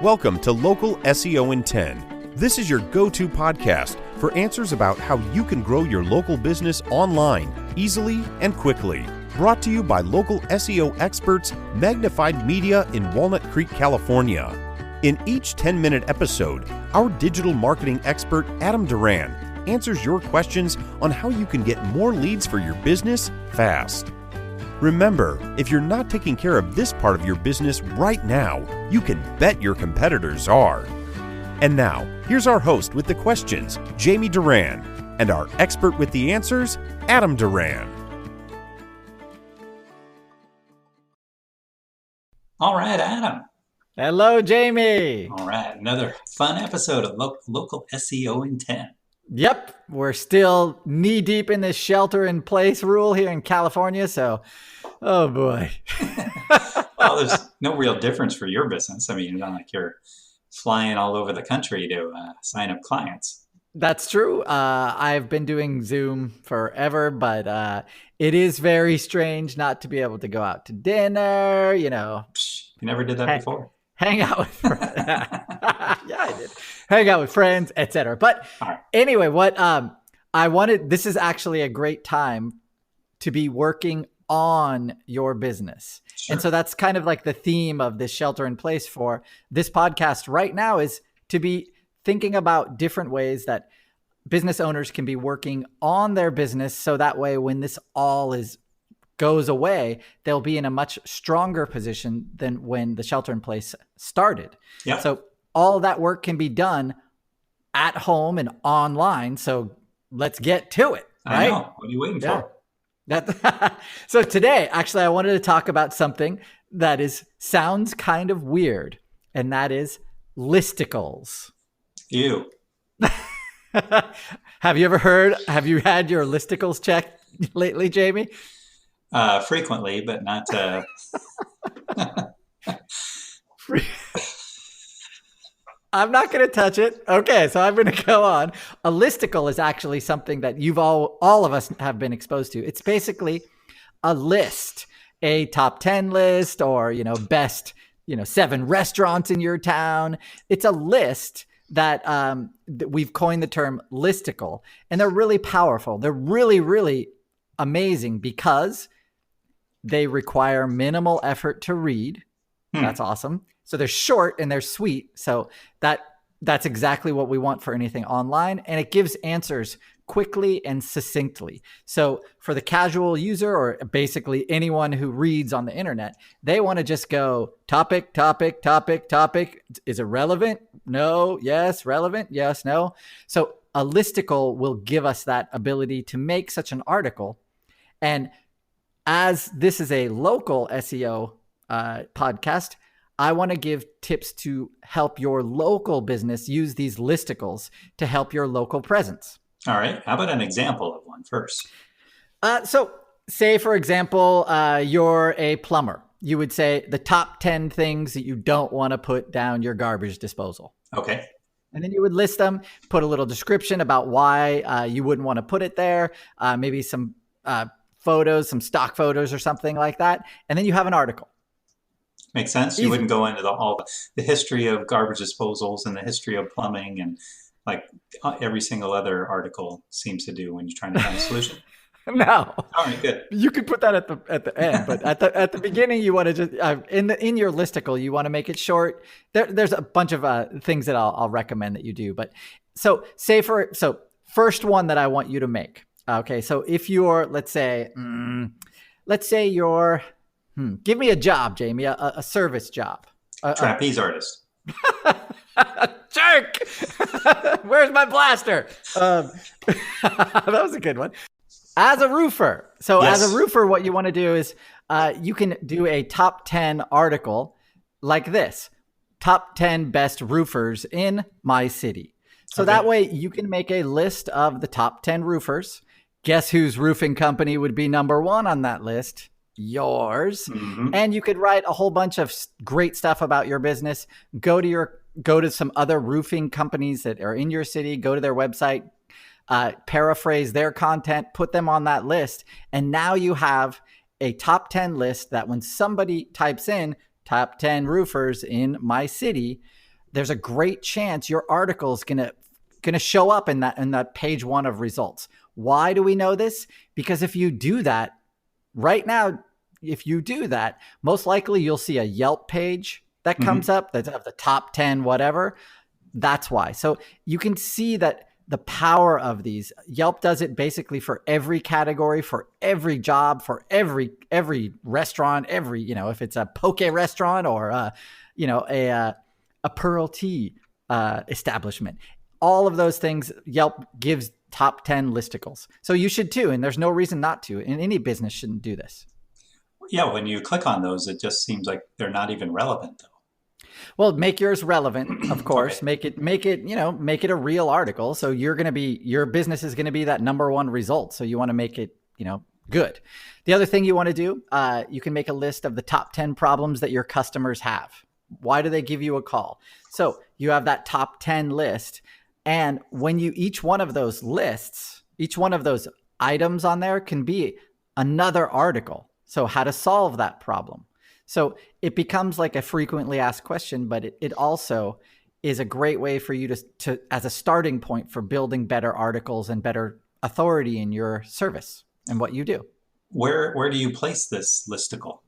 Welcome to Local SEO in 10. This is your go-to podcast for answers about how you can grow your local business online easily and quickly. Brought to you by local SEO experts Magnified Media in Walnut Creek, California. In each 10-minute episode, our digital marketing expert Adam Duran answers your questions on how you can get more leads for your business fast. Remember, if you're not taking care of this part of your business right now, you can bet your competitors are. And now, here's our host with the questions, Jamie Duran, and our expert with the answers, Adam Duran. All right, Adam. Hello, Jamie. All right, another fun episode of Local SEO in 10. Yep, we're still knee-deep in this shelter-in-place rule here in California, so, oh boy. Well, there's no real difference for your business. I mean, it's not like you're flying all over the country to sign up clients. That's true. I've been doing Zoom forever, but it is very strange not to be able to go out to dinner, You never did that before. Hang out with friends. Yeah, I did. Hang out with friends, etc. But anyway, what I wanted, this is actually a great time to be working on your business. Sure. And so that's kind of like the theme of this shelter in place for this podcast right now, is to be thinking about different ways that business owners can be working on their business. So that way, when this all goes away, they'll be in a much stronger position than when the shelter in place started. Yep. So all that work can be done at home and online. So let's get to it. Right? I know. What are you waiting for? So today, actually, I wanted to talk about something that sounds kind of weird, and that is listicles. Ew. Have you had your listicles checked lately, Jamie? Frequently, but not. I'm not going to touch it. Okay, so I'm going to go on. A listicle is actually something that you've all of us have been exposed to. It's basically a list, a top 10 list, or best 7 restaurants in your town. It's a list that we've coined the term listicle, and they're really powerful. They're really, really amazing because they require minimal effort to read. That's awesome. So they're short and they're sweet. So that's exactly what we want for anything online. And it gives answers quickly and succinctly. So for the casual user, or basically anyone who reads on the internet, they want to just go topic, topic, topic, topic. Is it relevant? No. Yes. Relevant? Yes. No. So a listicle will give us that ability to make such an article. And as this is a local SEO podcast, I want to give tips to help your local business use these listicles to help your local presence. All right. How about an example of one first? So say, for example, you're a plumber. You would say the top 10 things that you don't want to put down your garbage disposal. Okay. And then you would list them, put a little description about why you wouldn't want to put it there, maybe some photos, some stock photos or something like that. And then you have an article. Makes sense. Easy. You wouldn't go into all the history of garbage disposals and the history of plumbing and like every single other article seems to do when you're trying to find a solution. No. All right, good. You could put that at the end, but at the beginning, you want to just in your listicle, you want to make it short. There's a bunch of things that I'll recommend that you do. But so first one that I want you to make. Okay, so if you're let's say you're give me a job, Jamie, a service job. Trapeze artist. Jerk! Where's my blaster? That was a good one. As a roofer. So yes. As a roofer, what you want to do is you can do a top 10 article like this. Top 10 best roofers in my city. So that way you can make a list of the top 10 roofers. Guess whose roofing company would be number 1 on that list? Yours. Mm-hmm. And you could write a whole bunch of great stuff about your business. Go to some other roofing companies that are in your city, go to their website, paraphrase their content, put them on that list. And now you have a top 10 list that when somebody types in top 10 roofers in my city, there's a great chance your article is going to show up in that page 1 of results. Why do we know this? Because if you do that right now, most likely you'll see a Yelp page that comes up that's of the top 10, whatever. That's why. So you can see that the power of these. Yelp does it basically for every category, for every job, for every restaurant, if it's a poke restaurant or a pearl tea establishment. All of those things, Yelp gives top 10 listicles. So you should too, and there's no reason not to. And any business shouldn't do this. Yeah, when you click on those, it just seems like they're not even relevant, though. Well, make yours relevant, of course. Okay. Make it a real article. So your business is going to be that number 1 result. So you want to make it, good. The other thing you want to do, you can make a list of the top 10 problems that your customers have. Why do they give you a call? So you have that top 10 list. And when each one of those lists, each one of those items on there can be another article. So how to solve that problem. So it becomes like a frequently asked question, but it also is a great way for you to as a starting point for building better articles and better authority in your service and what you do. Where do you place this listicle?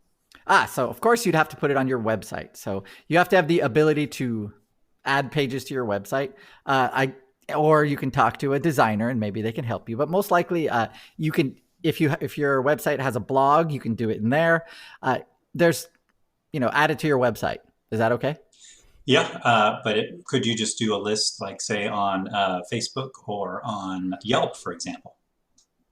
So of course you'd have to put it on your website. So you have to have the ability to add pages to your website. Or you can talk to a designer and maybe they can help you. But most likely you can, if your website has a blog, you can do it in there. There's, add it to your website. Is that okay? Yeah, but could you just do a list, like say on Facebook or on Yelp, for example?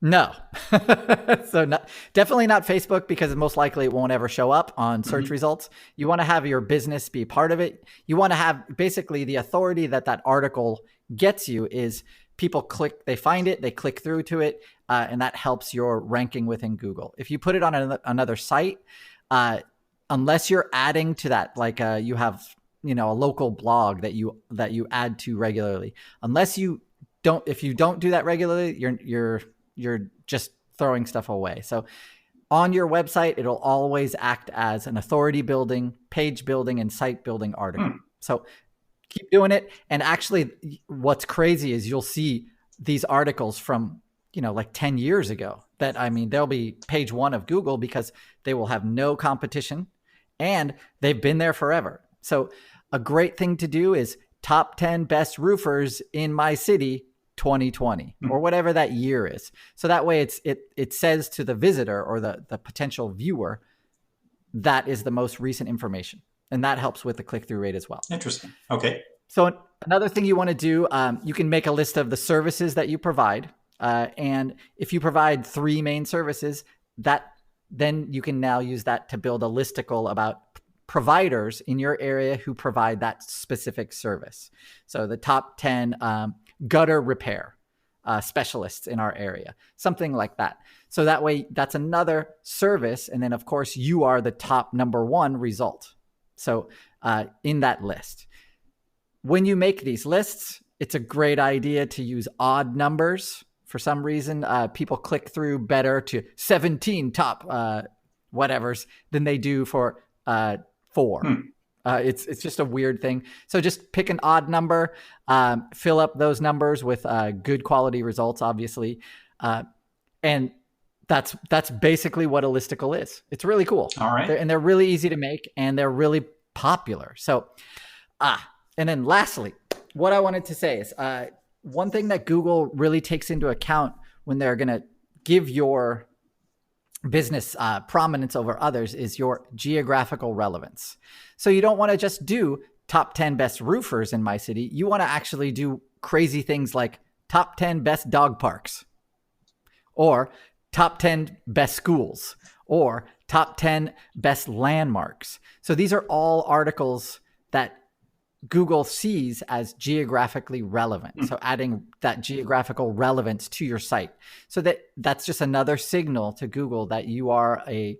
No. So definitely not Facebook, because most likely it won't ever show up on search results. You want to have your business be part of it. You want to have basically the authority that article gets you is people they find it, they click through to it, and that helps your ranking within Google. If you put it on another site, unless you're adding to that, like you have, a local blog that you add to regularly, if you don't do that regularly, you're just throwing stuff away. So on your website, it'll always act as an authority building, page building, and site building article. So keep doing it. And actually what's crazy is you'll see these articles from, like 10 years ago that, they'll be page 1 of Google because they will have no competition and they've been there forever. So a great thing to do is top 10 best roofers in my city 2020 or whatever that year is. So that way it says to the visitor or the potential viewer, that is the most recent information. And that helps with the click-through rate as well. Interesting. Okay. So another thing you want to do, you can make a list of the services that you provide. And if you provide 3 main services, then you can now use that to build a listicle about providers in your area who provide that specific service. So the top 10 gutter repair specialists in our area, something like that. So that way, that's another service. And then, of course, you are the top number 1 result. So in that list, when you make these lists, it's a great idea to use odd numbers. For some reason, people click through better to 17 top whatevers than they do for 4. It's just a weird thing. So just pick an odd number, fill up those numbers with good quality results, obviously. And that's basically what a listicle is. It's really cool. All right. They're really easy to make and they're really popular. So, and then lastly, what I wanted to say is one thing that Google really takes into account when they're going to give your business prominence over others is your geographical relevance. So you don't want to just do top 10 best roofers in my city. You want to actually do crazy things like top 10 best dog parks or top 10 best schools or top 10 best landmarks. So these are all articles that Google sees as geographically relevant. So adding that geographical relevance to your site. So that's just another signal to Google that you are a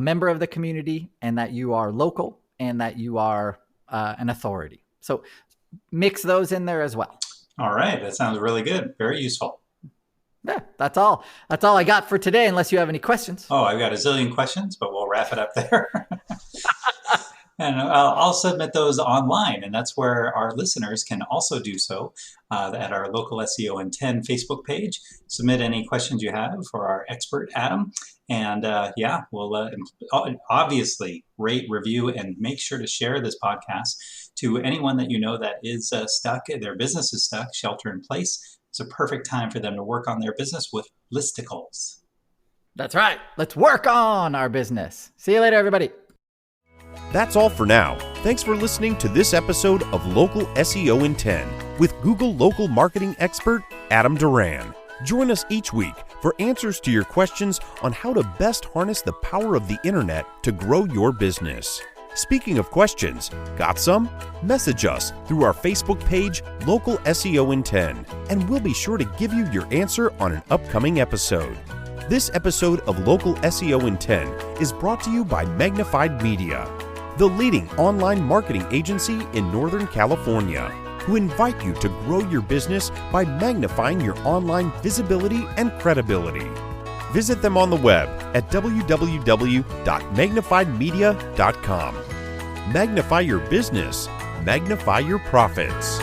member of the community and that you are local and that you are an authority. So mix those in there as well. All right. That sounds really good. Very useful. Yeah, that's all. That's all I got for today, unless you have any questions. Oh, I've got a zillion questions, but we'll wrap it up there. And I'll submit those online, and that's where our listeners can also do so at our Local SEO in 10 Facebook page. Submit any questions you have for our expert, Adam. And we'll obviously rate, review, and make sure to share this podcast to anyone that you know that is stuck, their business is stuck, shelter in place. It's a perfect time for them to work on their business with Listicles. That's right. Let's work on our business. See you later, everybody. That's all for now. Thanks for listening to this episode of Local SEO in 10 with Google local marketing expert Adam Duran. Join us each week for answers to your questions on how to best harness the power of the internet to grow your business. Speaking of questions, got some? Message us through our Facebook page, Local SEO in 10, and we'll be sure to give you your answer on an upcoming episode. This episode of Local SEO in 10 is brought to you by Magnified Media, the leading online marketing agency in Northern California, who invite you to grow your business by magnifying your online visibility and credibility. Visit them on the web at www.magnifiedmedia.com. Magnify your business, magnify your profits.